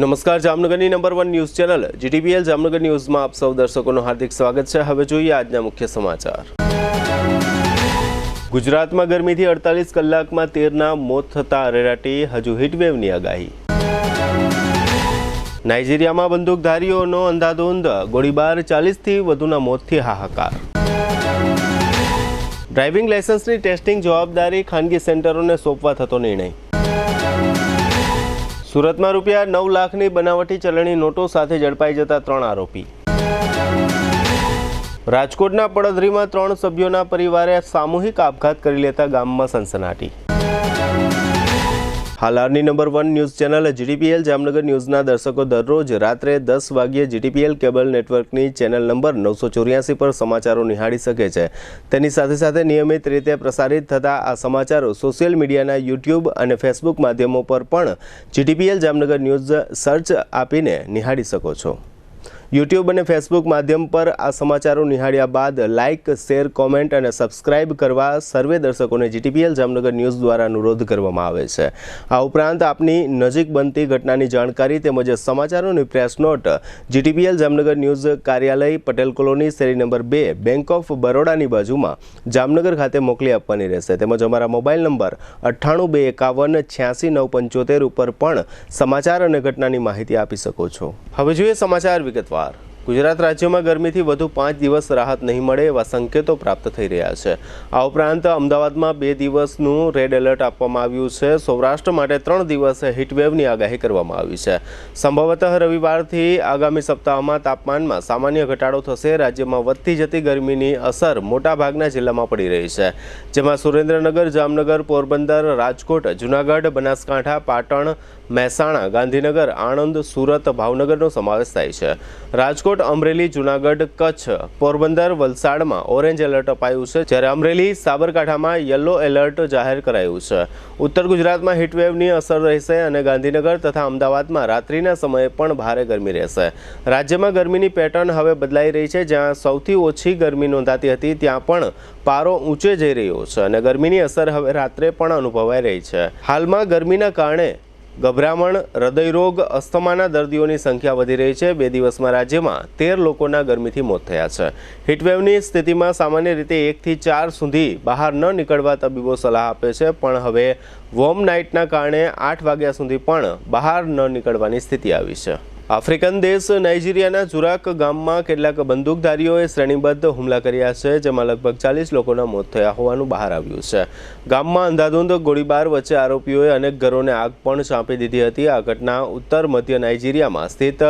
નમસ્કાર, જામનગરની number 1 news channel GTPL Jamnagar ન્યૂઝમાં આપ સૌ દર્શકોનું હાર્દિક સ્વાગત છે। હવે જોઈએ આજના મુખ્ય સમાચાર। ગુજરાતમાં ગરમીથી 48 કલાકમાં 13ના મોત થતા અરેરાટી, હજુ હીટવેવની આગાહી। નાઇજીરિયામાં બંદૂકધારીઓનો અંધાધૂંધ ગોળીબાર, 40થી વધુના મોતથી હાહાકાર। ડ્રાઇવિંગ લાયસન્સની ટેસ્ટિંગ જવાબદારી ખાનગી સેન્ટરોને સોંપવા થતો નિર્ણય। સુરતમાં રૂપિયા 9 લાખની બનાવટી ચલણી નોટો સાથે ઝડપાઈ જતા 3 આરોપી। રાજકોટના પડધરીમાં 3 સભ્યોના પરિવારે સામૂહિક આપઘાત કરી લેતા ગામમાં સનસનાટી। હાલારની number 1 news channel GTPL Jamnagar ન્યૂઝના દર્શકો દરરોજ રાત્રે 10 વાગ્યે જીટીપીએલ કેબલ નેટવર્કની ચેનલ નંબર 984 પર સમાચારો નિહાળી શકે છે। તેની સાથે સાથે નિયમિત રીતે પ્રસારિત થતા આ સમાચારો સોશિયલ મીડિયાના યુટ્યુબ અને ફેસબુક માધ્યમો પર પણ જીટીપીએલ જામનગર ન્યૂઝ સર્ચ આપીને નિહાળી શકો છો। યુટ્યુબ અને ફેસબુક માધ્યમ પર આ સમાચારો નિહાળ્યા બાદ લાઇક, શેર, કોમેન્ટ અને સબસ્ક્રાઇબ કરવા સર્વે દર્શકોને જીટીપીએલ જામનગર ન્યૂઝ દ્વારા અનુરોધ કરવામાં આવે છે। આ ઉપરાંત આપની નજીક બનતી ઘટનાની જાણકારી તેમજ સમાચારોની press note GTPL Jamnagar news કાર્યાલય, પટેલ કોલોની, શેરી નંબર 2, બેંક ઓફ બરોડાની બાજુમાં જામનગર ખાતે મોકલી આપવાની રહેશે। તેમજ અમારા મોબાઈલ નંબર 9821586975 ઉપર પણ સમાચાર અને ઘટનાની માહિતી આપી શકો છો। હવે જોઈએ સમાચાર વિગતવાર। ગુજરાત રાજ્યમાં ગરમીથી વધુ 5 દિવસ રાહત નહીં મળે એવા સંકેતો પ્રાપ્ત થઈ રહ્યા છે। આ ઉપરાંત અમદાવાદમાં 2 દિવસનું રેડ એલર્ટ આપવામાં આવ્યું છે। સૌરાષ્ટ્ર માટે 3 દિવસ હીટવેવની આગાહી કરવામાં આવી છે। સંભવતઃ રવિવારથી આગામી સપ્તાહમાં તાપમાનમાં સામાન્ય ઘટાડો થશે। રાજ્યમાં વધતી જતી ગરમીની અસર મોટાભાગના જિલ્લામાં પડી રહી છે, જેમાં સુરેન્દ્રનગર, જામનગર, પોરબંદર, રાજકોટ, જૂનાગઢ, બનાસકાંઠા, પાટણ, મહેસાણા, ગાંધીનગર, આણંદ, સુરત, ભાવનગરનો સમાવેશ થાય છે। રાજકોટ, અમરેલી, જૂનાગઢ, કચ્છ, પોરબંદર, વલસાડમાં ઓરેન્જ એલર્ટ અપાયું છે, જ્યારે અમરેલી, સાબરકાંઠામાં યલો એલર્ટ જાહેર કરાયું છે। ઉત્તર ગુજરાતમાં હીટવેવની અસર રહેશે અને ગાંધીનગર તથા અમદાવાદમાં રાત્રિના સમયે પણ ભારે ગરમી રહેશે। રાજ્યમાં ગરમીની પેટર્ન હવે બદલાઈ રહી છે। જ્યાં સૌથી ઓછી ગરમી નોંધાતી હતી ત્યાં પણ પારો ઊંચે જઈ રહ્યો છે અને ગરમીની અસર હવે રાત્રે પણ અનુભવાઈ રહી છે। હાલમાં ગરમીના કારણે ગભરામણ, હૃદયરોગ, અસ્થમાના દર્દીઓની સંખ્યા વધી રહી છે। 2 દિવસમાં રાજ્યમાં 13 લોકોના ગરમીથી મોત થયા છે। હીટવેવની સ્થિતિમાં સામાન્ય રીતે 1 થી 4 સુધી બહાર ન નીકળવા તબીબો સલાહ આપે છે, પણ હવે વોર્મ નાઇટના કારણે 8 વાગ્યા સુધી પણ બહાર ન નીકળવાની સ્થિતિ આવી છે। આફ્રિકન દેશ નાઇજીરિયાના ઝુરાક ગામમાં કેટલાક બંદૂકધારીઓએ શ્રેણીબદ્ધ હુમલા કર્યા છે, જેમાં લગભગ 40 લોકોના મોત થયા હોવાનું બહાર આવ્યું છે। ગામમાં અંધાધૂંધ ગોળીબાર વચ્ચે આરોપીઓએ અનેક ઘરોને આગ પણ ચાંપી દીધી હતી। આ ઘટના ઉત્તર મધ્ય નાઇજીરિયામાં સ્થિત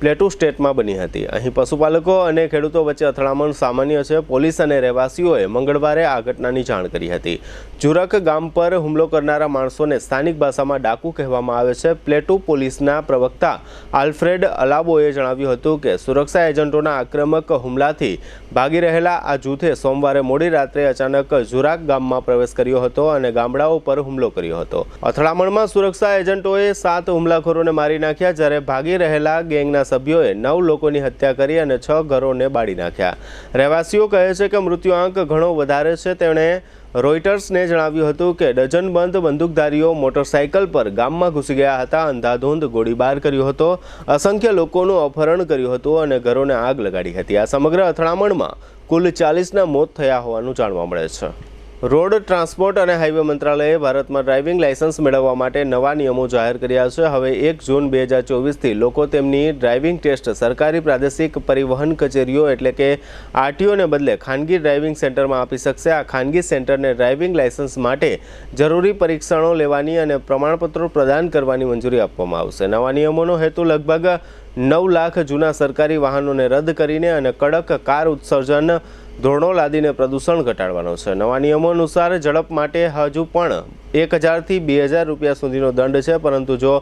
પ્લેટુ સ્ટેટમાં બની હતી। અહીં પશુપાલકો અને ખેડૂતો વચ્ચે અથડામણ સામાન્ય છે। પોલીસ અને રહેવાસીઓએ મંગળવારે આ ઘટનાની જાણ કરી હતી। ઝુરક ગામ પર હુમલો કરનારા માણસોને સ્થાનિક ભાષામાં ડાકુ કહેવામાં આવે છે। પ્લેટુ પોલીસના પ્રવક્તા આલ્ફ્રેડ અલાબોએ જણાવ્યું હતું કે સુરક્ષા એજન્ટોના આક્રમક હુમલાથી ભાગી રહેલા આ જૂથે સોમવારે મોડી રાત્રે અચાનક ઝુરાક ગામમાં પ્રવેશ કર્યો હતો અને ગામડાઓ પર હુમલો કર્યો હતો। અથડામણમાં સુરક્ષા એજન્ટોએ 7 હુમલાખોરોને મારી નાખ્યા, જ્યારે ભાગી રહેલા ગેંગના સભ્યોએ 9 લોકોની હત્યા કરી અને 6 ઘરોને બાળી નાખ્યા। રહેવાસીઓ કહે છે કે મૃત્યુઆંક ઘણો વધારે છે। તેણે રોયટર્સને જણાવ્યું હતું કે ડઝનબંધ બંદૂકધારીઓ મોટરસાઇકલ પર ગામમાં ઘૂસી ગયા હતા, અંધાધૂંધ ગોળીબાર કર્યો હતો, અસંખ્ય લોકોનું અપહરણ કર્યું હતું અને ઘરોને આગ લગાડી હતી। આ સમગ્ર અથડામણમાં કુલ 40ના મોત થયા હોવાનું જાણવા મળે છે। રોડ ટ્રાન્સપોર્ટ અને હાઈવે મંત્રાલયે ભારતમાં ડ્રાઇવિંગ લાયસન્સ મેળવવા માટે નવા નિયમો જાહેર કર્યા છે। હવે 1 જૂન 2024થી લોકો તેમની ડ્રાઇવિંગ ટેસ્ટ સરકારી પ્રાદેશિક પરિવહન કચેરીઓ એટલે કે આરટીઓને બદલે ખાનગી ડ્રાઇવિંગ સેન્ટરમાં આપી શકશે। આ ખાનગી સેન્ટરને ડ્રાઇવિંગ લાયસન્સ માટે જરૂરી પરીક્ષણો લેવાની અને પ્રમાણપત્રો પ્રદાન કરવાની મંજૂરી આપવામાં આવશે। નવા નિયમોનો હેતુ લગભગ 9 લાખ જૂના સરકારી વાહનોને રદ કરીને અને કડક કાર ઉત્સર્જન ધોરણો લાદીને પ્રદૂષણ ઘટાડવાનો છે। નવા નિયમો અનુસાર ઝડપ માટે હજુ પણ 1000 થી 2000 રૂપિયા સુધીનો દંડ છે, પરંતુ જો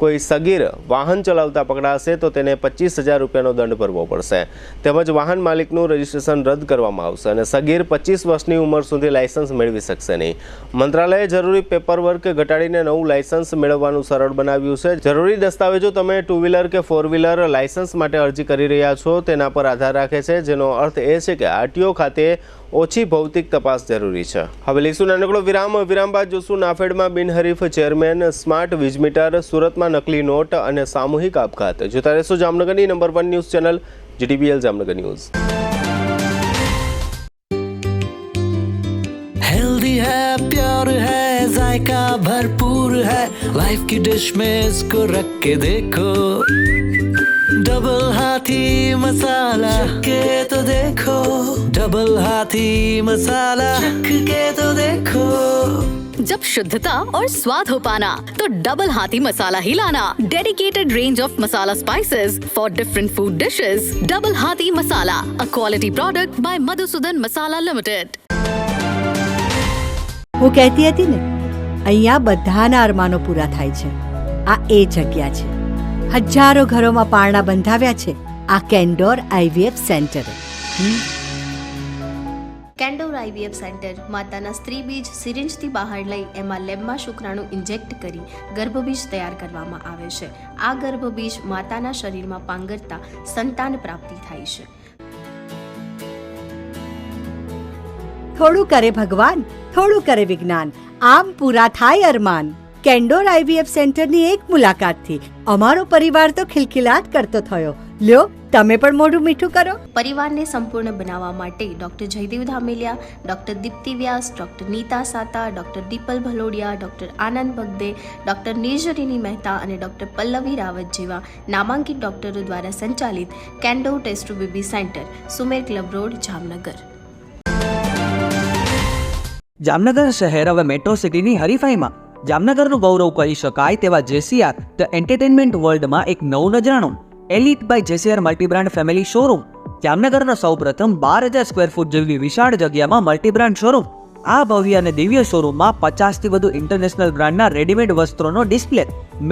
કોઈ સગીર વાહન ચલાવતા પકડાશે તો તેને 25000 રૂપિયાનો દંડ ભરવો પડશે। તેમજ વાહન માલિકનું રજિસ્ટ્રેશન રદ કરવામાં આવશે અને સગીર 25 વર્ષની ઉંમર સુધી લાયસન્સ મેળવી શકશે નહીં। મંત્રાલયે જરૂરી પેપરવર્ક ઘટાડીને નવું લાયસન્સ મેળવવાનું સરળ બનાવ્યું છે। જરૂરી દસ્તાવેજો તમે 2 વ્હીલર કે 4 વ્હીલર લાયસન્સ માટે અરજી કરી રહ્યા છો તેના પર આધાર રાખે છે, જેનો અર્થ એ છે કે આરટીઓ ખાતે ઓછી ભૌતિક તપાસ જરૂરી છે. હવે લઈશું નાનકડો વિરામ બાદ જોશું નાફેડમાં બિનહરીફ ચેરમેન, સ્માર્ટ વીજ મીટર, સુરતમાં નકલી નોટ અને સામૂહિક આપઘાત. જોતા રહેશો જામનગરની number 1 news channel GTPL Jamnagar news. Healthy है, प्योर है, जायका भरपूर है, लाइफ की डिश में इसको रख के देखो. डबल हाथी मसाला के तो देखो, डबल हाथी मसाला के तो देखो. जब शुद्धता और स्वाद हो पाना तो डबल हाथी मसाला ही लाना. Dedicated range of masala spices for different food dishes. Double Hathi Masala, a quality product by Madhusudan Masala limited. હું કહેતી હતી ને, અહીંયા બધાના અરમાનો પૂરા થાય છે. આ એ જગ્યા છે. હજારો ઘરોમાં પારણા બંધાવ્યા છે આ કેન્ડોર IVF સેન્ટરે. કેન્ડોર IVF સેન્ટર માતાના સ્ત્રી બીજ સિરિંજથી બહાર લઈ એમાં લેબમાં શુક્રાણુ ઇન્જેક્ટ કરી ગર્ભબીજ તૈયાર કરવામાં આવે છે. આ ગર્ભબીજ માતાના શરીરમાં પાંગરતા સંતાન પ્રાપ્તિ થાય છે. થોડું કરે ભગવાન, થોડું કરે વિજ્ઞાન, આમ પૂરા થાય અરમાન. કેન્ડોર IVF સેન્ટરની એક મુલાકાતથી અમારો પરિવાર તો ખિલખિલાટ કરતો થયો. લ્યો, તમે પણ મોઢું મીઠું કરો. પરિવારને સંપૂર્ણ બનાવવા માટે doctor Jaydev Dhameliya, doctor Dipti Vyas, doctor Nita Sata, doctor Dipal Bhalodiya, doctor Anand Bagde, doctor નિર્જરીની મહેતા અને ડોક્ટર પલ્લવી રાવત જેવા નામાંકિત ડોક્ટરો દ્વારા સંચાલિત Candor test to baby centre, Sumer club road, Jamnagar. Jamnagar શહેર હવે મેટ્રો સિટીની હરીફાઈમાં જામનગરનું ગૌરવ કરી શકાય તેવા JCR ધ એન્ટરટેનમેન્ટ વર્લ્ડમાં એક નવું નજરાણું elite by JCR multibrand family showroom. જામનગરના સૌપ્રથમ 12,000 સ્ક્વેર ફૂટ જેવી વિશાળ જગ્યામાં મલ્ટીબ્રાન્ડ શોરૂમ. આ ભવ્ય અને દિવ્ય શોરૂમમાં 50થી વધુ ઇન્ટરનેશનલ બ્રાન્ડના રેડીમેડ વસ્ત્રોનો ડિસ્પ્લે,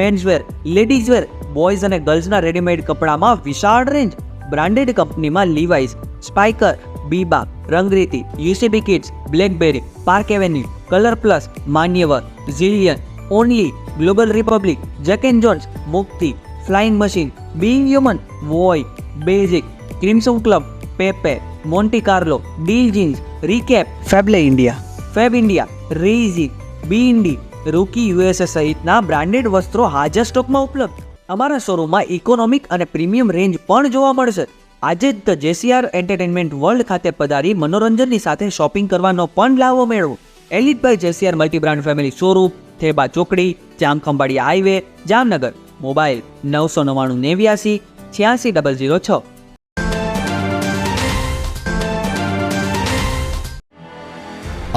મેન્સવેર, લેડીઝવેર, બોયઝ અને ગર્લ્સના રેડીમેડ કપડામાં વિશાળ રેન્જ. બ્રાન્ડેડ કંપનીમાં Levi's, Spykar, Biba, Rangriti, UCB Kids, BlackBerry, Park Avenue, Color Plus, Manyavar, Zillion, Only, Global Republic, Jack and Jones, Mukti, Flying Machine, Being Human, Voi, Basic, Crimson Club, Pepe, Monte Carlo, Deal Jeans, Recap, Faballey India, Fab India, Rezi, Be Indi, Rookie USA સહિતના બ્રાન્ડેડ વસ્ત્રો હાજર સ્ટોકમાં ઉપલબ્ધ. અમારા શોરૂમમાં economic અને premium range પણ જોવા મળશે. આજે જ ધ JCR એન્ટરટેનમેન્ટ વર્લ્ડ ખાતે પધારી મનોરંજનની સાથે શોપિંગ કરવાનો પણ લાવો મેળવો. Elite by JCR multibrand family showroom, Theba ચોકડી, જામખંભાળિયા હાઈવે, જામનગર. મોબાઈલ 999 89 86 006.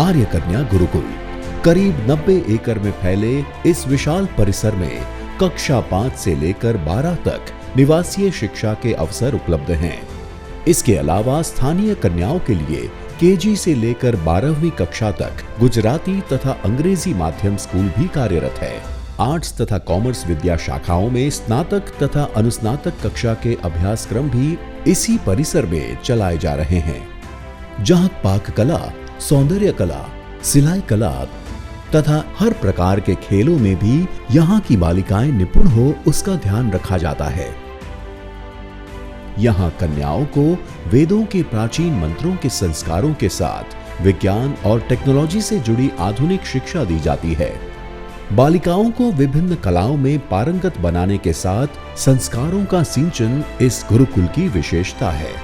आर्य कन्या गुरुकुल करीब 90 एकड़ में फैले इस विशाल परिसर में कक्षा 5 से लेकर 12 तक निवासीय शिक्षा के अवसर उपलब्ध हैं. इसके अलावा स्थानीय कन्याओं के लिए KG से लेकर 12वीं कक्षा तक गुजराती तथा अंग्रेजी माध्यम स्कूल भी कार्यरत है. आर्ट्स तथा कॉमर्स विद्या शाखाओं में स्नातक तथा अनुस्नातक कक्षा के अभ्यासक्रम भी इसी परिसर में चलाए जा रहे हैं, जहां पाक कला, सौंदर्य कला, सिलाई कला तथा हर प्रकार के खेलों में भी यहाँ की बालिकाएं निपुण हो उसका ध्यान रखा जाता है. यहाँ कन्याओं को वेदों के प्राचीन मंत्रों के संस्कारों के साथ विज्ञान और टेक्नोलॉजी से जुड़ी आधुनिक शिक्षा दी जाती है. बालिकाओं को विभिन्न कलाओं में पारंगत बनाने के साथ संस्कारों का सिंचन इस गुरुकुल की विशेषता है.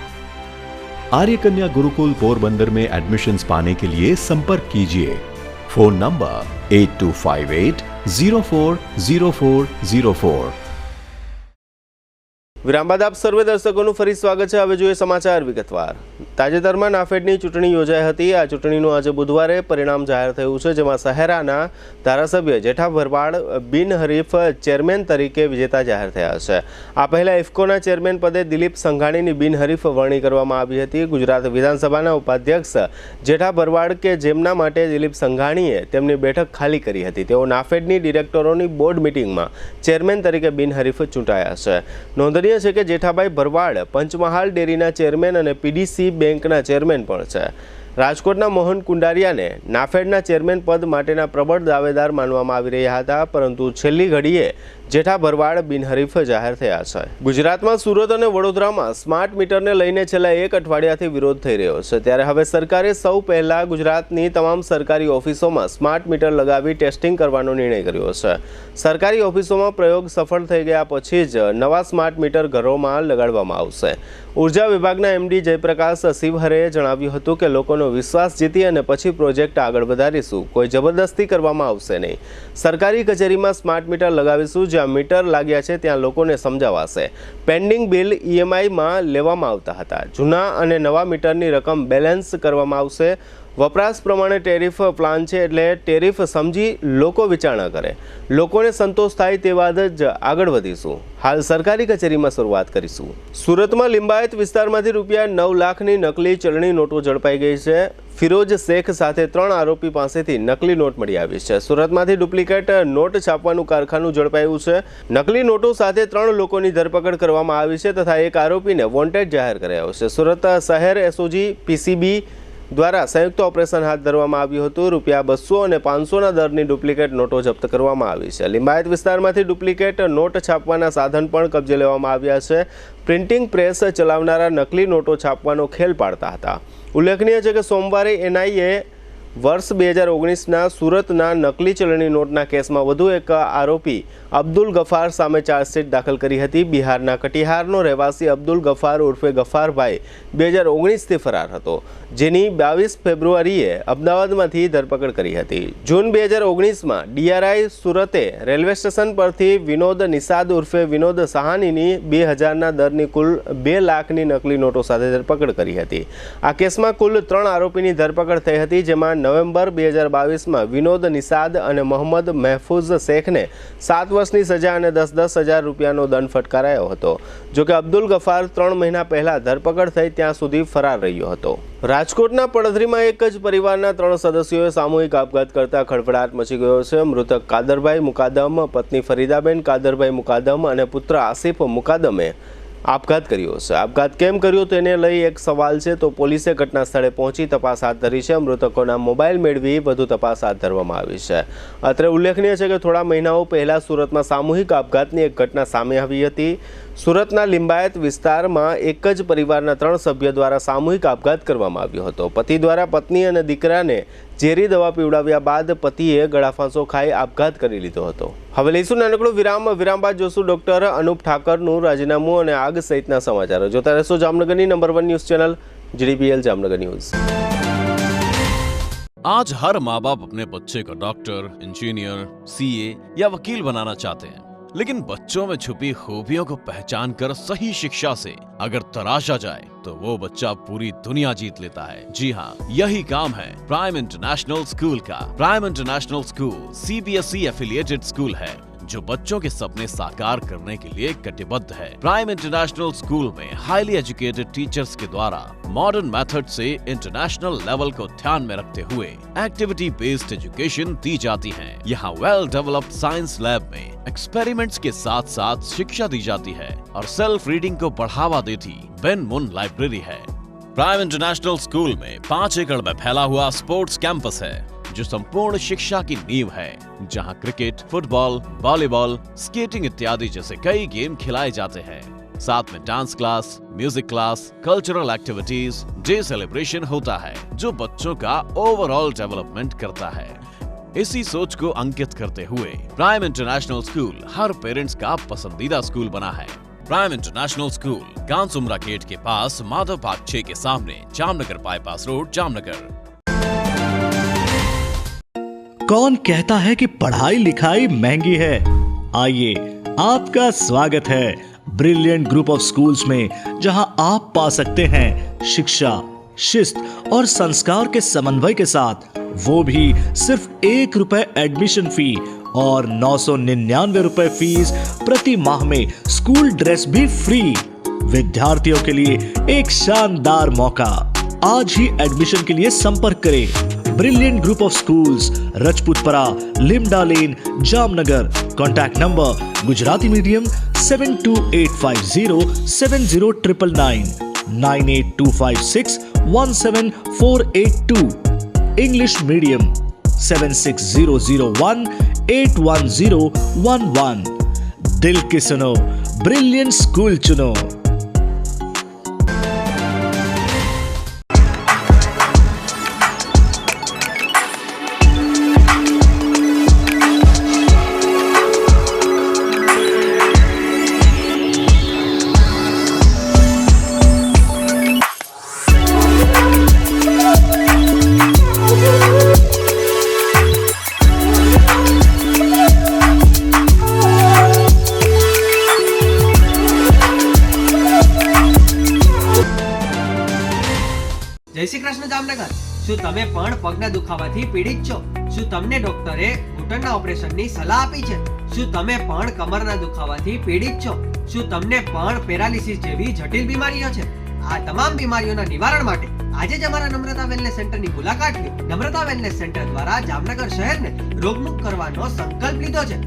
आर्य कन्या गुरुकुल पोरबंदर में एडमिशन्स पाने के लिए संपर्क कीजिए. Phone number 8258 040404. વિરામ બાદ આપ સર્વે દર્શકોનું ફરી સ્વાગત છે. હવે જોઈએ સમાચાર વિગતવાર. તાજેતરમાં નાફેડની ચૂંટણી યોજાઈ હતી. આ ચૂંટણીનું આજે બુધવારે પરિણામ જાહેર થયું છે, જેમાં શહેરાના ધારાસભ્ય જેઠા ભરવાડ બિનહરીફ ચેરમેન તરીકે વિજેતા જાહેર થયા છે. આ પહેલા ઇફકોના ચેરમેન પદે દિલીપ સંઘાણીની બિનહરીફ વરણી કરવામાં આવી હતી. ગુજરાત વિધાનસભાના ઉપાધ્યક્ષ જેઠા ભરવાડ કે જેમના માટે દિલીપ સંઘાણીએ તેમની બેઠક ખાલી કરી હતી, તેઓ નાફેડની ડિરેક્ટરોની બોર્ડ મિટિંગમાં ચેરમેન તરીકે બિનહરીફ ચૂંટાયા છે. નોંધનીય છે કે જેઠાભાઈ ભરવાડ પંચમહાલ ડેરીના ચેરમેન અને PDC બેંકના ચેરમેન પણ છે. રાજકોટના મોહન કુંડારિયાને નાફેડના ચેરમેન પદ માટેના પ્રબળ દાવેદાર માનવામાં આવી રહ્યા હતા, પરંતુ છેલ્લી ઘડીએ જેઠા ભરવાડ બિનહરીફ જાહેર થયા છે. ગુજરાતમાં સુરત અને વડોદરામાં સ્માર્ટ મીટરને લઈને છેલ્લા એક અઠવાડિયાથી વિરોધ થઈ રહ્યો છે. ત્યારે હવે સરકારે સૌ પહેલા ગુજરાતની તમામ સરકારી ઓફિસોમાં સ્માર્ટ મીટર લગાવી ટેસ્ટિંગ કરવાનો નિર્ણય કર્યો છે. સરકારી ઓફિસોમાં પ્રયોગ સફળ થઈ ગયા પછી જ નવા સ્માર્ટ મીટર ઘરોમાં લગાડવામાં આવશે. ઉર્જા વિભાગના એમડી જયપ્રકાશ શિવહરેએ જણાવ્યું હતું કે લોકોનો વિશ્વાસ જીતી અને પછી પ્રોજેક્ટ આગળ વધારીશું. કોઈ જબરદસ્તી કરવામાં આવશે નહીં. સરકારી કચેરીમાં સ્માર્ટ મીટર લગાવીશું. જ્યાં મીટર લાગ્યા છે ત્યાં લોકોને સમજાવાશે. પેન્ડિંગ બિલ ઈએમઆઈમાં લેવામાં આવતા હતા. જૂના અને નવા મીટરની રકમ બેલેન્સ કરવામાં આવશે. વપરાશ પ્રમાણે ટેરિફ પ્લાન છે, એટલે ટેરિફ સમજી લોકો વિચારણા કરે. લોકોને સંતોષ થાય તે બાદ જ આગળ વધીશું. હાલ સરકારી કચેરીમાં શરૂઆત કરીશું. સુરતમાં લિંબાયત વિસ્તારમાંથી ₹9 લાખની નકલી ચલણી નોટો ઝડપાઈ ગઈ છે. ફિરોજ શેખ સાથે 3 આરોપી પાસેથી નકલી નોટ મળી આવી છે. સુરતમાંથી ડુપ્લિકેટ નોટ છાપવાનું કારખાનું ઝડપાયું છે. નકલી નોટો સાથે 3 લોકોની ધરપકડ કરવામાં આવી છે તથા એક આરોપીને વોન્ટેડ જાહેર કરાયો છે. સુરત શહેર એસઓજી પીસીબી દ્વારા સંયુક્ત ઓપરેશન હાથ ધરવામાં આવ્યું હતું. ₹200 અને 500ના દરની ડુપ્લિકેટ નોટો જપ્ત કરવામાં આવી છે. લિંબાયત વિસ્તારમાંથી ડુપ્લિકેટ નોટ છાપવાના સાધન પણ કબજે લેવામાં આવ્યા છે. પ્રિન્ટિંગ પ્રેસ ચલાવનારા નકલી નોટો છાપવાનો ખેલ પાડતા હતા. ઉલ્લેખનીય છે કે સોમવારે એનઆઈએ વર્ષ 2019ના સુરતના નકલી ચલણી નોટના કેસમાં વધુ એક આરોપી અબ્દુલ ગફાર સામે ચાર્જશીટ દાખલ કરી હતી. બિહારના કટિહારનો રહેવાસી અબ્દુલ ગફાર ઉર્ફે ગફારભાઈ 2019થી ફરાર હતો, જેની 22 ફેબ્રુઆરીએ અમદાવાદમાંથી ધરપકડ કરી હતી. જૂન 2019માં ડીઆરઆઈ સુરતે રેલવે સ્ટેશન પરથી વિનોદ નિષાદ ઉર્ફે વિનોદ સહાનીની 2000ના દરની કુલ 2 લાખની નકલી નોટો સાથે ધરપકડ કરી હતી. આ કેસમાં કુલ 3 આરોપીની ધરપકડ થઈ હતી, જેમાં નવેમ્બર 2022માં વિનોદ નિષાદ અને મોહમ્મદ મહેફૂઝ શેખને 7 વર્ષની સજા અને 10,000 રૂપિયાનો દંડ ફટકારાયો હતો. જોકે અબ્દુલ ગફાર 3 મહિના પહેલા ધરપકડ થઈ ત્યાં સુધી ફરાર રહ્યો હતો. રાજકોટના પડધરીમાં એક જ પરિવારના 3 સદસ્યોએ સામૂહિક આપઘાત કરતા ખળભળાટ મચી ગયો છે. મૃતક કાદરભાઈ મુકાદમ, પત્ની ફરીદાબેન કાદરભાઈ મુકાદમ અને પુત્ર આસિફ મુકાદમે આપઘાત કર્યો છે. આપઘાત કેમ કર્યો તેને લઈ એક સવાલ છે, તો પોલીસે ઘટના સ્થળે પહોંચી તપાસ હાથ ધરી છે. મૃતકોના મોબાઈલ મેળવી વધુ તપાસ હાથ ધરવામાં આવી છે. અત્રે ઉલ્લેખનીય છે કે થોડા મહિનાઓ પહેલા સુરતમાં સામૂહિક આપઘાતની એક ઘટના સામે આવી હતી. સુરતના લિંબાયત વિસ્તારમાં એક જ પરિવારના 3 સભ્ય દ્વારા સામૂહિક આપઘાત કરવામાં આવ્યો હતો. પતિ દ્વારા પત્ની અને દીકરાને ઝેરી દવા પીવડાવ્યા બાદ પતિએ ગળાફાંસો ખાઈ આપઘાત કરી લીધો હતો. હવે લઈશું નાનકડો વિરામ. વિરામ બાદ જોશું ડોક્ટર અનુપ ઠાકરનું રાજીનામું અને આગ સહિતના સમાચારો. જોતા રહેશો જામનગરની number 1 news channel GDPL Jamnagar news. आज हर माँ बाप अपने बच्चे को डॉक्टर, इंजीनियर, सीए या वकील बनाना चाहते हैं, लेकिन बच्चों में छुपी खूबियों को पहचान कर सही शिक्षा से अगर तराशा जाए तो वो बच्चा पूरी दुनिया जीत लेता है. जी हाँ, यही काम है प्राइम इंटरनेशनल स्कूल का. Prime international school CBSE affiliated school है जो बच्चों के सपने साकार करने के लिए कटिबद्ध है. प्राइम इंटरनेशनल स्कूल में हाईली एजुकेटेड टीचर्स के द्वारा मॉडर्न मेथड से इंटरनेशनल लेवल को ध्यान में रखते हुए एक्टिविटी बेस्ड एजुकेशन दी जाती है. यहाँ वेल डेवलप्ड साइंस लैब में एक्सपेरिमेंट्स के साथ साथ शिक्षा दी जाती है और सेल्फ रीडिंग को बढ़ावा देती बेन मुन लाइब्रेरी है. प्राइम इंटरनेशनल स्कूल में 5 एकड़ में फैला हुआ स्पोर्ट्स कैंपस है जो संपूर्ण शिक्षा की नींव है, जहां क्रिकेट, फुटबॉल, वॉलीबॉल, स्केटिंग इत्यादि जैसे कई गेम खिलाए जाते हैं. साथ में dance class, music class, cultural activities, day celebration होता है जो बच्चों का ओवरऑल डेवलपमेंट करता है. इसी सोच को अंकित करते हुए प्राइम इंटरनेशनल स्कूल हर पेरेंट्स का पसंदीदा स्कूल बना है. प्राइम इंटरनेशनल स्कूल कांसुमरा गेट के पास माधव पार्क 6 के सामने, जामनगर बाईपास रोड, जामनगर. कौन कहता है कि पढ़ाई लिखाई महंगी है? आइए, आपका स्वागत है ब्रिलियंट ग्रुप ऑफ स्कूल्स में, जहां आप पा सकते हैं शिक्षा, शिस्त और संस्कार के समन्वय के साथ, वो भी सिर्फ ₹1 एडमिशन फी और 999 रुपए फीस प्रति माह में स्कूल ड्रेस भी फ्री. विद्यार्थियों के लिए एक शानदार मौका. आज ही एडमिशन के लिए संपर्क करें. Brilliant group of schools, Rajputpara, Limda lane, Jamnagar. Contact number Gujarati medium 72850 70999, 98256 17482. English medium 76001 81011. दिल की सुनो, ब्रिलियंट स्कूल चुनो। જય શ્રી કૃષ્ણ જામનગર. શું તમે પણ પગના દુખાવાથી પીડિત છો? શું તમને ડોક્ટરે ઘૂંટણના ઓપરેશનની સલાહ આપી છે? શું તમે પણ કમરના દુખાવાથી પીડિત છો? શું તમને પણ પેરાલિસિસ જેવી જટિલ બીમારીઓ છે? આ તમામ બીમારીઓના નિવારણ માટે આજે જ અમારા નમ્રતા વેલનેસ સેન્ટરની મુલાકાત લો. નમ્રતા વેલનેસ સેન્ટર દ્વારા જામનગર શહેરને રોગમુક્ત કરવાનો સંકલ્પ લીધો છે.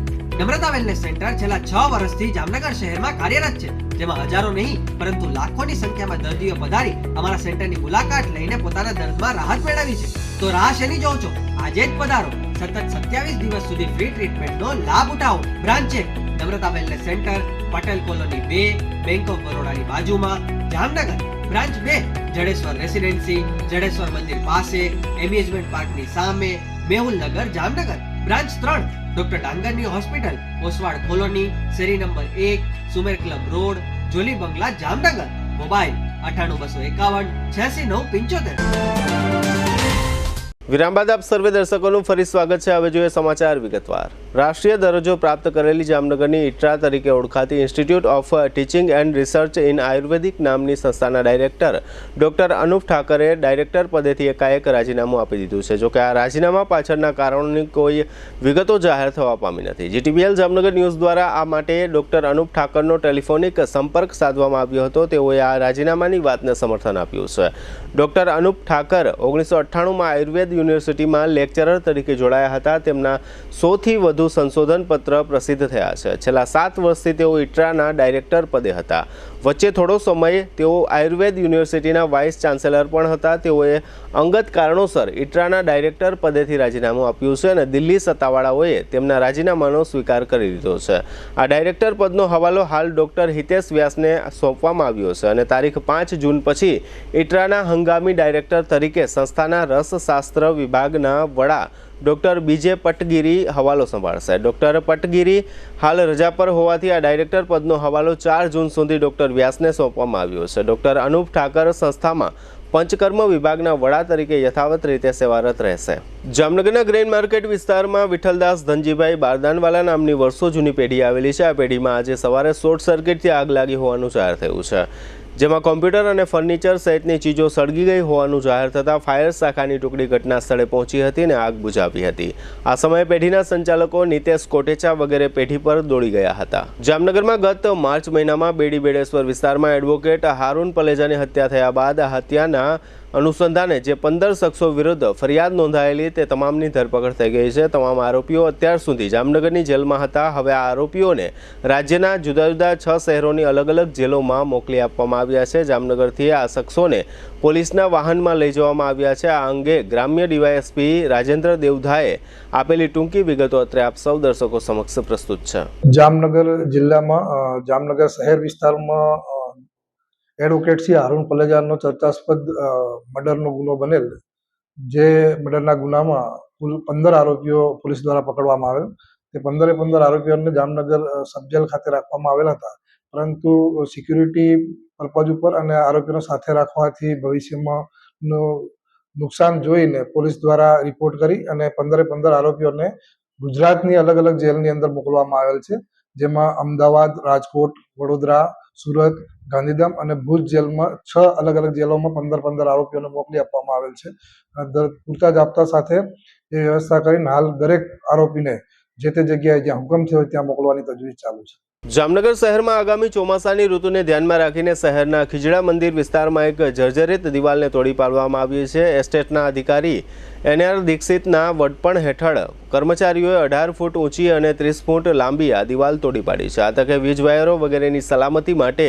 નમ્રતા વેલનેસ સેન્ટર છેલ્લા 6 વર્ષથી જામનગર શહેરમાં કાર્યરત છે, જેમાં હજારો નહીં પરંતુ લાખોની સંખ્યામાં દર્દીઓ પધારી અમારા સેન્ટરની મુલાકાત લઈને પોતાના દર્દમાં રાહત મેળવી છે. તો રાહ શેની જોવો છો? આજે જ પધારો. સતત 27 દિવસ સુધી ફ્રી ટ્રીટમેન્ટનો લાભ ઉઠાવો. Branch 1 Namrata wellness centre, Patel colony 2, bank of બરોડાની બાજુમાં, જામનગર. બ્રાન્ચ 2 જડેશ્વર રેસિડેન્સી, જડેશ્વર મંદિર પાસે, એમ્યુઝમેન્ટ પાર્કની સામે, મેહુલનગર, જામનગર. બ્રાન્ચ 3 ડોક્ટર ડાંગરની હોસ્પિટલ, ઓસવાડ કોલોની, શેરી number 1, Sumer club road, Jolly બંગલા, જામનગર. મોબાઈલ 98 251 86 975. વિરામ બાદ આપ સર્વે દર્શકોનું ફરી સ્વાગત છે. હવે જોઈએ સમાચાર વિગતવાર. રાષ્ટ્રીય દરજ્જો પ્રાપ્ત કરેલી જામનગરની ઇટ્રા તરીકે ઓળખાતી institute of teaching and research in Ayurvedic નામની સંસ્થાના director doctor Anup Thackeray director પદેથી એકાએક રાજીનામું આપી દીધું છે. જોકે આ રાજીનામા પાછળના કારણોની કોઈ વિગતો જાહેર થવા પામી નથી. જીટીવીએલ જામનગર ન્યૂઝ દ્વારા આ માટે ડોક્ટર અનુપ ઠાકરનો ટેલિફોનિક સંપર્ક સાધવામાં આવ્યો હતો. તેઓએ આ રાજીનામાની વાતને સમર્થન આપ્યું છે. ડોક્ટર અનુપ ઠાકર 1998માં આયુર્વેદ યુનિવર્સિટીમાં લેક્ચરર તરીકે જોડાયા હતા. તેમના 100થી વધુ સંશોધન પત્ર પ્રસિદ્ધ થયા છે. છેલ્લા 7 વર્ષથી તેઓ ઇટ્રાના ડાયરેક્ટર પદે હતા. વચ્ચે થોડો સમય તેઓ આયુર્વેદ યુનિવર્સિટીના વાઇસ ચાન્સેલર પણ હતા. તેઓએ અંગત કારણોસર ઇટ્રાના ડાયરેક્ટર પદેથી રાજીનામું આપ્યું છે અને દિલ્હી સત્તાવાળાઓએ તેમના રાજીનામાનો સ્વીકાર કરી લીધો છે. આ ડાયરેક્ટર પદનો હવાલો હાલ ડોક્ટર હિતેશ વ્યાસને સોંપવામાં આવ્યો છે અને તારીખ 5 જૂન પછી ઇટ્રાના હંગામી ડાયરેક્ટર તરીકે સંસ્થાના રસશાસ્ત્ર વિભાગના વડા ડોક્ટર બીજે પટગીરી હવાલો સંભાળશે. ડોક્ટર પટગીરી હાલ રજા પર હોવાથી આ ડાયરેક્ટર પદનો હવાલો 4 જૂન સુધી ડોક્ટર વ્યાસને સોંપવામાં આવ્યો છે. ડોક્ટર અનુપ ઠાકર સંસ્થામાં પંચકર્મ વિભાગના વડા તરીકે યથાવત રીતે સેવારત રહેશે. જામનગરના ગ્રેન માર્કેટ વિસ્તારમાં વિઠ્ઠલદાસ ધનજીભાઈ બારદાનવાલા નામની વર્ષો જૂની પેઢી આવેલી છે. આ પેઢીમાં આજે સવારે શોર્ટ સર્કિટથી આગ લાગી હોવાનું જાહેર થયું છે, જેમાં કોમ્પ્યુટર અને ફર્નિચર સહિતની ચીજો સળગી ગઈ હોવાનું જાહેર થતાં ફાયર શાખાની ટુકડી ઘટના સ્થળે પહોંચી હતી અને આગ બુઝાવી હતી. આ સમયે પેઢીના સંચાલકો નિતેશ કોટેચા વગેરે પેઢી પર દોડી ગયા હતા. જામનગરમાં ગત માર્ચ મહિનામાં બેડી બેડેશ્વર વિસ્તારમાં એડવોકેટ હારૂન પલેજાની હત્યા થયા બાદ આ હત્યાના અનુસંધાને જે 15 શખ્સો વિરુદ્ધ ફરિયાદ નોંધાયેલી તે તમામની ધરપકડ થઈ ગઈ છે. તમામ આરોપીઓ અત્યાર સુધી જામનગરની જેલમાં હતા. હવે આ આરોપીઓને રાજ્યના જુદા જુદા 6 શહેરોની અલગ અલગ જેલોમાં મોકલી આપવામાં આવ્યા છે. જામનગરથી આ શખ્સોને પોલીસના વાહનમાં લઈ જવામાં આવ્યા છે. આ અંગે ગ્રામ્ય ડીવાયએસપી રાજેન્દ્ર દેવધાએ આપેલી ટૂંકી વિગતો અત્રે આપ સૌ દર્શકો સમક્ષ પ્રસ્તુત છે. જામનગર જિલ્લામાં જામનગર શહેર વિસ્તારમાં એડવોકેટ શ્રી હારૂન પલેજાનો ચર્ચાસ્પદ મર્ડરનો ગુનો બનેલ, જે મર્ડરના ગુનામાં કુલ 15 આરોપીઓ પોલીસ દ્વારા પકડવામાં આવેલ. તે 15 આરોપીઓને જામનગર સબજેલ ખાતે રાખવામાં આવેલા હતા, પરંતુ સિક્યુરિટી પર્પઝ ઉપર અને આરોપીઓને સાથે રાખવાથી ભવિષ્યમાં નુકસાન જોઈને પોલીસ દ્વારા રિપોર્ટ કરી અને 15 આરોપીઓને ગુજરાતની અલગ અલગ જેલની અંદર મોકલવામાં આવેલ છે, જેમાં અમદાવાદ, રાજકોટ, વડોદરા, સુરત, ગાંધીધામ અને ભુજ જેલમાં 6 અલગ અલગ જેલોમાં 15 આરોપીઓને મોકલી આપવામાં આવેલ છે. પૂરતા જાપ્તા સાથે એ વ્યવસ્થા કરીને હાલ દરેક આરોપીને જે તે જગ્યાએ જ્યાં હુકમ થયો ત્યાં મોકલવાની તજવીજ ચાલુ છે. જામનગર શહેરમાં આગામી ચોમાસાની ઋતુને ધ્યાનમાં રાખીને શહેરના ખીજડા મંદિર વિસ્તારમાં એક જર્જરિત દિવાલને તોડી પાડવામાં આવી છે. એસ્ટેટના અધિકારી NR દીક્ષિતના વડપણ હેઠળ કર્મચારીઓએ 18 ફૂટ ઊંચી અને 30 ફૂટ લાંબી આ દિવાલ તોડી પાડી છે. આ તકે વીજ વાયરો વગેરેની સલામતી માટે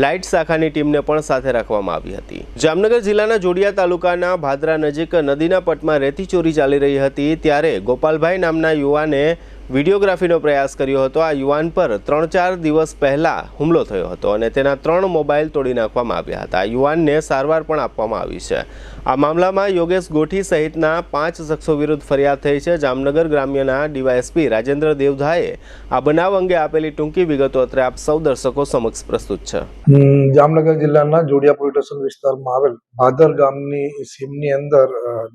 લાઇટ શાખાની ટીમને પણ સાથે રાખવામાં આવી હતી. જામનગર જિલ્લાના જોડિયા તાલુકાના ભાદરા નજીક નદીના પટમાં રેતી ચોરી ચાલી રહી હતી, ત્યારે ગોપાલભાઈ નામના યુવાને વિડીયોગ્રાફીનો પ્રયાસ કર્યો હતો. આ યુવાન પર 3-4 દિવસ પહેલા હુમલો થયો હતો અને તેના 3 મોબાઈલ તોડી નાખવામાં આવ્યા હતા. યુવાનને સારવાર પણ આપવામાં આવી છે. આ મામલામાં યોગેશ ગોઠી સહિતના 5 શખ્સો વિરુદ્ધ ફરિયાદ થઈ છે. જામનગર ગ્રામ્યના ડીવાયએસપી રાજેન્દ્ર દેવધાએ આ બનાવ અંગે આપેલી ટૂંકી વિગતો અત્રે આપ સૌ દર્શકો સમક્ષ પ્રસ્તુત છે. જામનગર જિલ્લાના જોડિયા પોલીસ સ્ટેશન વિસ્તારમાં આવેલ ભાદર ગામની સીમની અંદર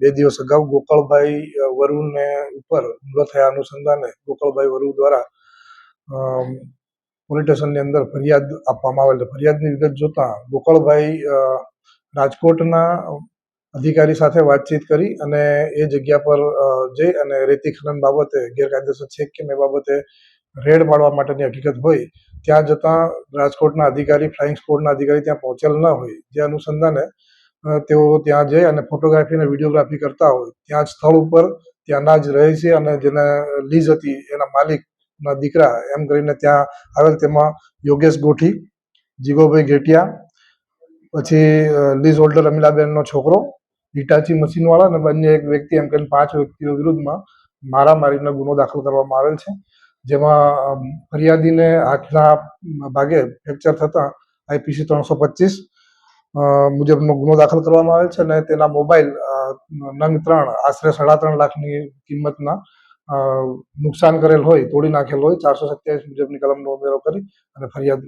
2 દિવસ અગાઉ ગોકળભાઈ વરુને ઉપર હુમલો થયા અનુસંધાને ગોકળભાઈ વરુ દ્વારા પોલીસ સ્ટેશનની અંદર ફરિયાદ આપવામાં આવેલ. ફરિયાદની વિગત જોતા ગોકળભાઈ રાજકોટના અધિકારી સાથે વાતચીત કરી અને એ જગ્યા પર જઈ અને રેતી ખનન બાબતે ગેરકાયદેસર છે કે એ બાબતે રેડ પાડવા માટેની હકીકત હોય ત્યાં જતાં રાજકોટના અધિકારી ફ્લાઇંગ સ્કોડના અધિકારી ત્યાં પહોંચેલ ન હોય, જે અનુસંધાને તેઓ ત્યાં જઈ અને ફોટોગ્રાફી અને વિડીયોગ્રાફી કરતા હોય ત્યાં જ સ્થળ ઉપર ત્યાંના જ રહે છે અને જેને લીઝ હતી એના માલિકના દીકરા એમ કરીને ત્યાં આવેલ. તેમાં યોગેશ ગોઠી, જીગોભાઈ ઘેટિયા, પછી લીઝ હોલ્ડર અમીલાબેનનો છોકરો, હિટાચી મશીનવાળા અને અન્ય એક વ્યક્તિ એમ કરીને 5 વ્યક્તિઓ વિરુદ્ધમાં મારામારીનો ગુનો દાખલ કરવામાં આવેલ છે. જેમાં ફરિયાદીને હાથના ભાગે ફ્રેક્ચર થતાં IPC 325 મુજબનો ગુનો દાખલ કરવામાં આવેલ છે અને તેના મોબાઈલ નંગ 3 આશરે 3.5 લાખની કિંમતના નુકસાન કરેલ હોય, તોડી નાખેલ હોય 427 મુજબની કલમનો ઉમેરો કરી અને ફરિયાદ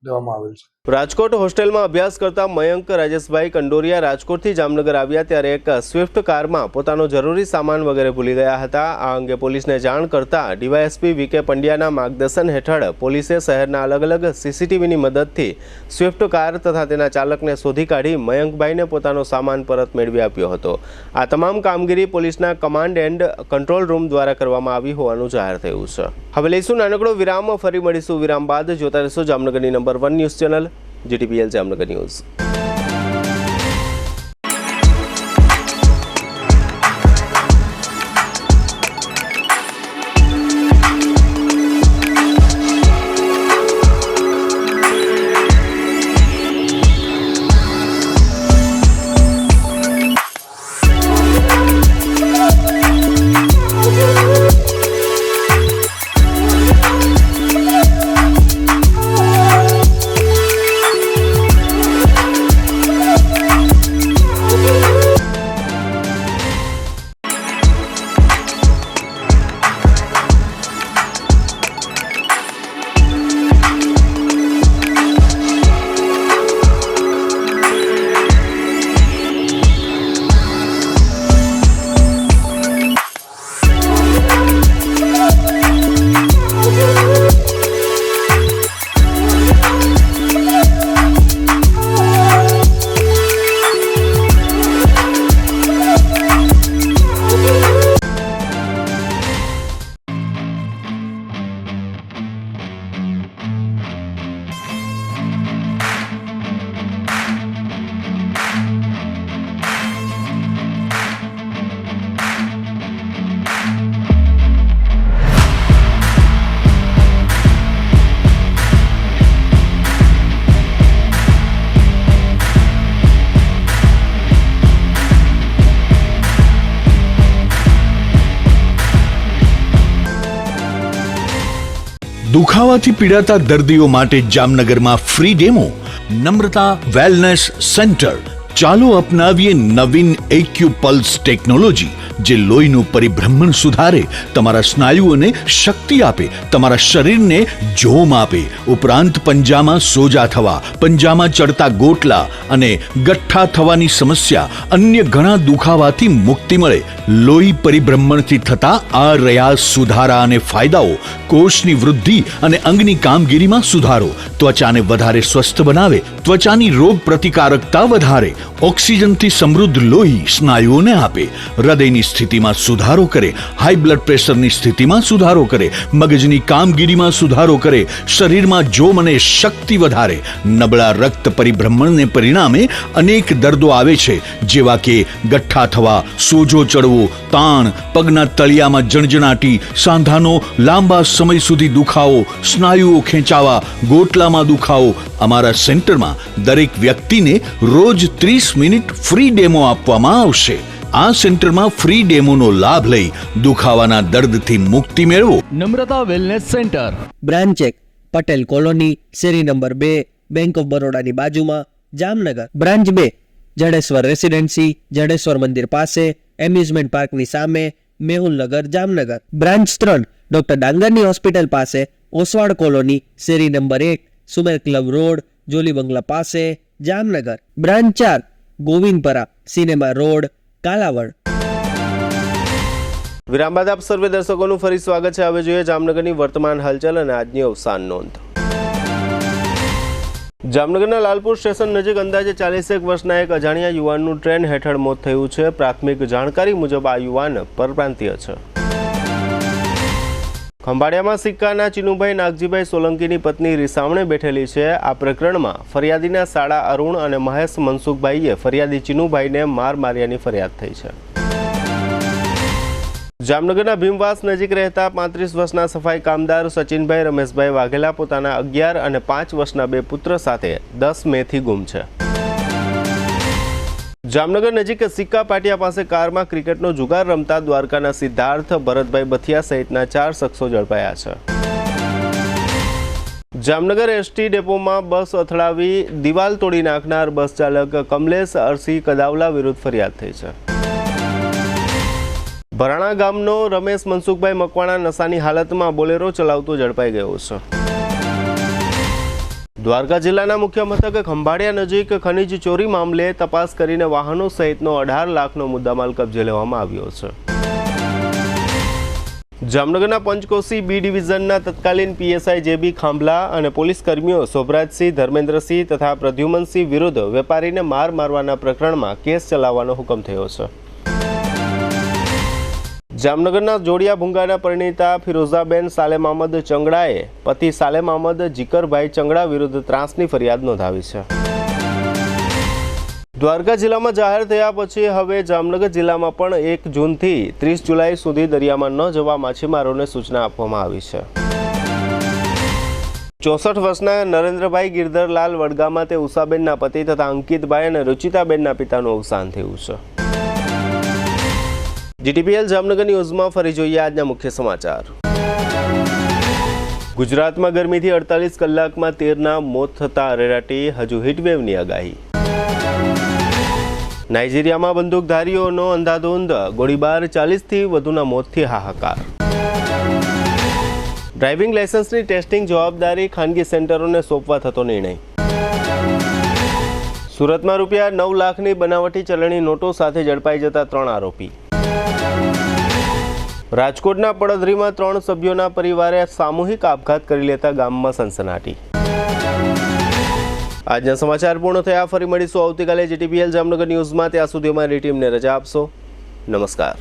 લેવામાં આવેલ છે. રાજકોટ હોસ્ટેલમાં અભ્યાસ કરતા મયંક રાજેશભાઈ કંડોરિયા રાજકોટથી જામનગર આવ્યા ત્યારે એક સ્વિફ્ટ કારમાં પોતાનો જરૂરી સામાન વગેરે ભૂલી ગયા હતા. આ અંગે પોલીસને જાણ કરતા ડીવાયએસપી VK પંડ્યાના માર્ગદર્શન હેઠળ પોલીસે શહેરના અલગ અલગ CCTVની મદદથી સ્વિફ્ટ કાર તથા તેના ચાલકને શોધી કાઢી મયંકભાઈને પોતાનો સામાન પરત મેળવી આપ્યો હતો. આ તમામ કામગીરી પોલીસના કમાન્ડ એન્ડ કંટ્રોલ રૂમ દ્વારા કરવામાં આવી હોવાનું જાહેર થયું છે. હવે લઈશું નાનકડો વિરામ, ફરી મળીશું વિરામ બાદ. જોતા રહેશો જામનગરની number 1 news channel GTPL Jamnagar news. દુખાવાથી પીડાતા દર્દીઓ માટે જામનગરમાં free demo. Namrata wellness centre. ચાલો અપનાવીએ નવીન એક્યુપલ્સ ટેકનોલોજી, જે લોહીનું પરિભ્રમણ સુધારે, તમારા સ્નાયુઓને શક્તિ આપે, તમારા શરીરને જોમ આપે. ઉપરાંત પંજામાં સોજા થવા, પંજામાં ચડતા ગોટલા અને ગઠ્ઠા થવાની સમસ્યા, અન્ય ઘણા દુખાવાથી મુક્તિ મળે. લોહી પરિભ્રમણથી થતા આ રહ્યા સુધારા અને ફાયદાઓ. કોષની વૃદ્ધિ અને અંગની કામગીરીમાં સુધારો, ત્વચાને વધારે સ્વસ્થ બનાવે, ત્વચાની રોગ પ્રતિકારકતા વધારે, ઓક્સિજનથી સમૃદ્ધ લોહી સ્નાયુઓને આપે, હૃદયની સ્થિતિમાં સુધારો કરે, હાઈ બ્લડ પ્રેશરની સ્થિતિમાં સુધારો કરે, મગજની કામગીરીમાં સુધારો કરે, શરીરમાં જોમ અને શક્તિ વધારે. નબળા રક્ત પરિભ્રમણને પરિણામે અનેક દર્દો આવે છે, જેવા કે ગઠ્ઠા થવા, સોજો ચડવો, તાણ, પગના તળિયામાં જણજણાટી, સાંધાનો લાંબા સમય સુધી દુખાવો, સ્નાયુઓ ખેંચાવા, ગોટલામાં દુખાવો. અમારા સેન્ટરમાં દરેક વ્યક્તિને રોજ 30 મિનિટ ફ્રી ડેમો આપવામાં આવશે. આ સેન્ટરમાં ફ્રી ડેમોનો લાભ લઈ દુખાવાના દર્દથી મુક્તિ મેળવો. Namrata wellness centre, branch 1 Patel colony, શેરી નંબર 2, બેંક ઓફ બરોડાની બાજુમાં, જામનગર. બ્રાન્ચ 2 જડેશ્વર રેસિડેન્સી, જડેશ્વર મંદિર પાસે, એમ્યુઝમેન્ટ પાર્કની સામે, મેહુલનગર, જામનગર. બ્રાન્ચ 3 ડોક્ટર ડાંગરની હોસ્પિટલ પાસે, ઓસવાડ કોલોની, શેરી number 1, Sumer club road, Jolly બંગલા પાસે, Jamnagar. Branch 4 Govindpara, cinema road, Kalavad. વિરામ બાદ આપ સર્વે દર્શકોનું ફરી સ્વાગત છે. હવે જોઈએ જામનગરની વર્તમાન હાલચાલ અને આજની અવસાન નોંધ. જામનગરના લાલપુર સ્ટેશન નજીક અંદાજે 41 વર્ષના એક અજાણ્યા યુવાનનું ટ્રેન હેઠળ મોત થયું છે. પ્રાથમિક જાણકારી મુજબ આ યુવાન પરપ્રાંતીય છે. ખંભાળિયામાં સિક્કાના ચીનુભાઈ નાગજીભાઈ સોલંકીની પત્ની રીસામણે બેઠેલી છે. આ પ્રકરણમાં ફરિયાદીના સાળા અરુણ અને મહેશ મનસુખભાઈએ ફરિયાદી ચીનુભાઈને માર્યાની ફરિયાદ થઈ છે. જામનગરના ભીમવાસ નજીક રહેતા 35 વર્ષના સફાઈ કામદાર સચિનભાઈ રમેશભાઈ વાઘેલા પોતાના 11 અને 5 વર્ષના 2 પુત્ર સાથે 10 મેથી ગુમ છે. જામનગર નજીક સિક્કા પાટિયા પાસે કારમાં ક્રિકેટનો જુગાર રમતા દ્વારકાના સિદ્ધાર્થ ભરતભાઈ બથિયા સહિતના 4 શખ્સો ઝડપાયા છે. જામનગર એસટી ડેપોમાં બસ અથડાવી દિવાલ તોડી નાખનાર બસ ચાલક કમલેશ અરસી કદાવલા વિરુદ્ધ ફરિયાદ થઈ છે. ભરાણા ગામનો રમેશ મનસુખભાઈ મકવાણા નશાની હાલતમાં બોલેરો ચલાવતો ઝડપાઈ ગયો છે. દ્વારકા જિલ્લાના મુખ્ય મથક ખંભાળિયા નજીક ખનીજ ચોરી મામલે તપાસ કરીને વાહનો સહિતનો 18 લાખનો મુદ્દામાલ કબજે લેવામાં આવ્યો છે. જામનગરના પંચકોશી બી ડિવિઝનના તત્કાલીન પીએસઆઈ જેબી ખાંભલા અને પોલીસ કર્મીઓ શોભરાજસિંહ, ધર્મેન્દ્રસિંહ તથા પ્રદ્યુમનસિંહ વિરુદ્ધ વેપારીને મારવાના પ્રકરણમાં કેસ ચલાવવાનો હુકમ થયો છે. જામનગરના જોડિયા ભૂંગાના પરિણીતા ફિરોઝાબેન સાલેમ અહમદ ચંગડાએ પતિ સાલેમ અહમદ જીકરભાઈ ચંગડા વિરુદ્ધ ત્રાસની ફરિયાદ નોંધાવી છે. દ્વારકા જિલ્લામાં જાહેર થયા પછી હવે જામનગર જિલ્લામાં પણ 1 જૂનથી 30 જુલાઈ સુધી દરિયામાં ન જવા માછીમારોને સૂચના આપવામાં આવી છે. 64 વર્ષના નરેન્દ્રભાઈ ગિરધરલાલ વડગામમાં તે ઉષાબેનના પતિ તથા અંકિતભાઈ અને રુચિતાબેનના પિતાનું અવસાન થયું છે. જીટીપીએલ જામનગર ન્યૂઝમાં ફરી જોઈએ આજના મુખ્ય સમાચાર. ગુજરાતમાં ગરમીથી 48 કલાકમાં 13ના મોત થતા અરેરાટી, હજુ હીટવેવની આગાહી. નાઇજીરિયામાં બંદૂકધારીઓનો અંધાધૂંધ ગોળીબાર, 40થી વધુના મોતથી હાહાકાર. ડ્રાઇવિંગ લાયસન્સની ટેસ્ટિંગ જવાબદારી ખાનગી સેન્ટરોને સોંપવા થતો નિર્ણય. સુરતમાં રૂપિયા 9 લાખની બનાવટી ચલણી નોટો સાથે ઝડપાઈ જતા 3 આરોપી. રાજકોટના પડધરીમાં 3 સભ્યોના પરિવારે સામૂહિક આપઘાત કરી લેતા ગામમાં સનસનાટી. આજના સમાચાર પૂર્ણ થયા. ફરી મળીશું આવતીકાલે જીટીપીએલ જામનગર ન્યૂઝમાં. ત્યાં સુધી અમારી ટીમને રજા આપશો. નમસ્કાર.